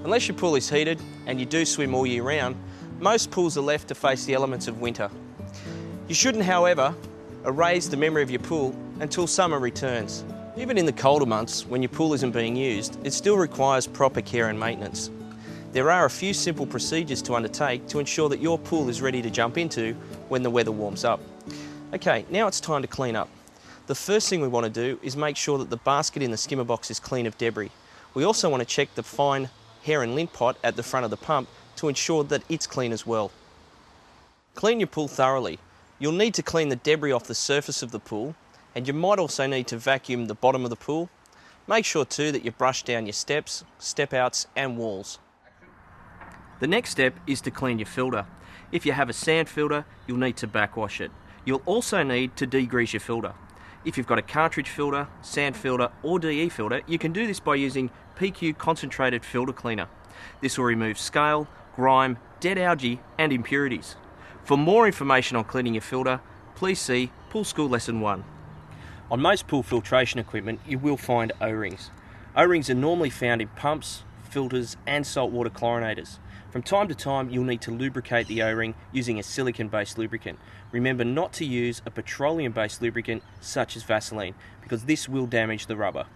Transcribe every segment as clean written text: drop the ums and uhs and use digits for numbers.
Unless your pool is heated and you do swim all year round, most pools are left to face the elements of winter. You shouldn't, however, erase the memory of your pool until summer returns. Even in the colder months, when your pool isn't being used, it still requires proper care and maintenance. There are a few simple procedures to undertake to ensure that your pool is ready to jump into when the weather warms up. Okay, now it's time to clean up. The first thing we want to do is make sure that the basket in the skimmer box is clean of debris. We also want to check the fine hair and lint pot at the front of the pump to ensure that it's clean as well. Clean your pool thoroughly. You'll need to clean the debris off the surface of the pool, and you might also need to vacuum the bottom of the pool. Make sure too that you brush down your steps, step outs and walls. The next step is to clean your filter. If you have a sand filter, you'll need to backwash it. You'll also need to degrease your filter. If you've got a cartridge filter, sand filter or DE filter, you can do this by using PQ concentrated filter cleaner. This will remove scale, grime, dead algae and impurities. For more information on cleaning your filter, please see Pool School Lesson 1. On most pool filtration equipment, you will find O-rings. O-rings are normally found in pumps, filters and saltwater chlorinators. From time to time, you'll need to lubricate the O-ring using a silicone-based lubricant. Remember not to use a petroleum-based lubricant such as Vaseline, because this will damage the rubber.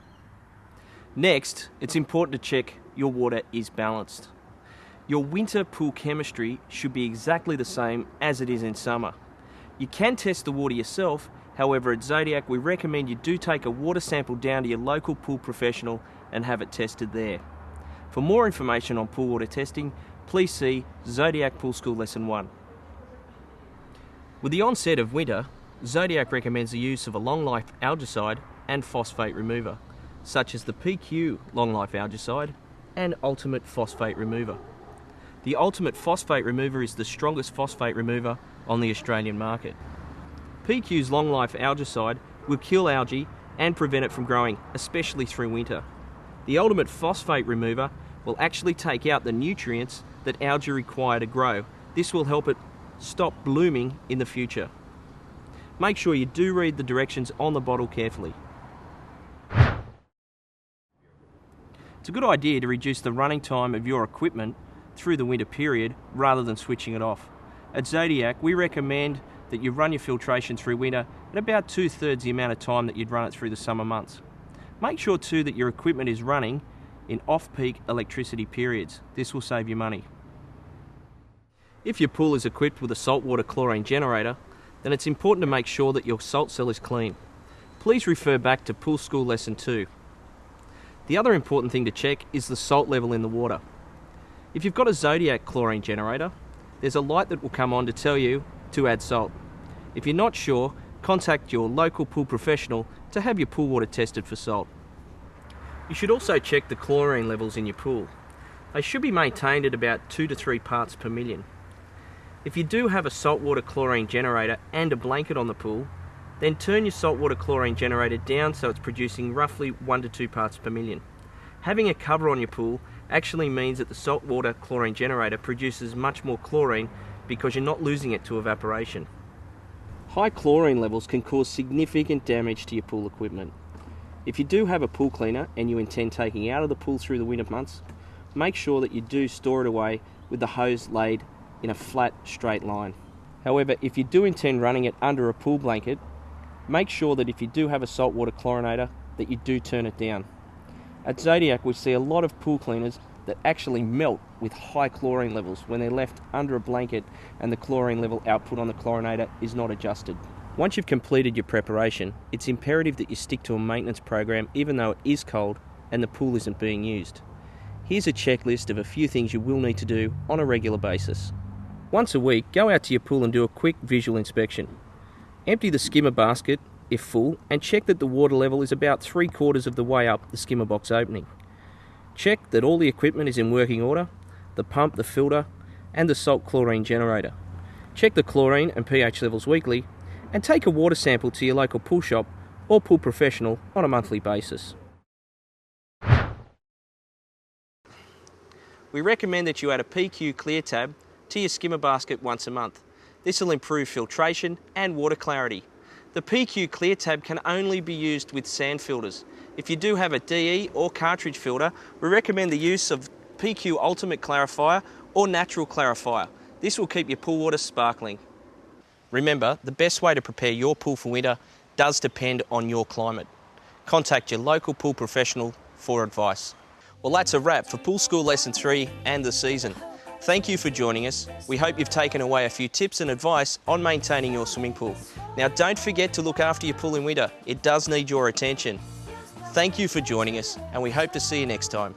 Next, it's important to check your water is balanced. Your winter pool chemistry should be exactly the same as it is in summer. You can test the water yourself, however at Zodiac we recommend you do take a water sample down to your local pool professional and have it tested there. For more information on pool water testing, please see Zodiac Pool School Lesson 1. With the onset of winter, Zodiac recommends the use of a long-life algicide and phosphate remover, such as the PQ long-life algicide and Ultimate Phosphate Remover. The Ultimate Phosphate Remover is the strongest phosphate remover on the Australian market. PQ's long-life algicide will kill algae and prevent it from growing, especially through winter. The Ultimate Phosphate Remover will actually take out the nutrients that algae require to grow. This will help it stop blooming in the future. Make sure you do read the directions on the bottle carefully. It's a good idea to reduce the running time of your equipment through the winter period rather than switching it off. At Zodiac, we recommend that you run your filtration through winter at about 2/3 the amount of time that you'd run it through the summer months. Make sure too that your equipment is running in off-peak electricity periods. This will save you money. If your pool is equipped with a saltwater chlorine generator, then it's important to make sure that your salt cell is clean. Please refer back to Pool School Lesson 2. The other important thing to check is the salt level in the water. If you've got a Zodiac chlorine generator, there's a light that will come on to tell you to add salt. If you're not sure, contact your local pool professional to have your pool water tested for salt. You should also check the chlorine levels in your pool. They should be maintained at about 2 to 3 parts per million. If you do have a saltwater chlorine generator and a blanket on the pool, then turn your saltwater chlorine generator down so it's producing roughly 1 to 2 parts per million. Having a cover on your pool actually means that the saltwater chlorine generator produces much more chlorine because you're not losing it to evaporation. High chlorine levels can cause significant damage to your pool equipment. If you do have a pool cleaner and you intend taking it out of the pool through the winter months, make sure that you do store it away with the hose laid in a flat, straight line. However, if you do intend running it under a pool blanket, make sure that if you do have a saltwater chlorinator, that you do turn it down. At Zodiac, we see a lot of pool cleaners that actually melt with high chlorine levels when they're left under a blanket and the chlorine level output on the chlorinator is not adjusted. Once you've completed your preparation, it's imperative that you stick to a maintenance program even though it is cold and the pool isn't being used. Here's a checklist of a few things you will need to do on a regular basis. Once a week, go out to your pool and do a quick visual inspection. Empty the skimmer basket, if full, and check that the water level is about 3/4 of the way up the skimmer box opening. Check that all the equipment is in working order, the pump, the filter, and the salt chlorine generator. Check the chlorine and pH levels weekly, and take a water sample to your local pool shop or pool professional on a monthly basis. We recommend that you add a PQ clear tab to your skimmer basket once a month. This will improve filtration and water clarity. The PQ clear tab can only be used with sand filters. If you do have a DE or cartridge filter, we recommend the use of PQ Ultimate Clarifier or Natural Clarifier. This will keep your pool water sparkling. Remember, the best way to prepare your pool for winter does depend on your climate. Contact your local pool professional for advice. Well, that's a wrap for Pool School Lesson 3 and the season. Thank you for joining us. We hope you've taken away a few tips and advice on maintaining your swimming pool. Now, don't forget to look after your pool in winter. It does need your attention. Thank you for joining us, and we hope to see you next time.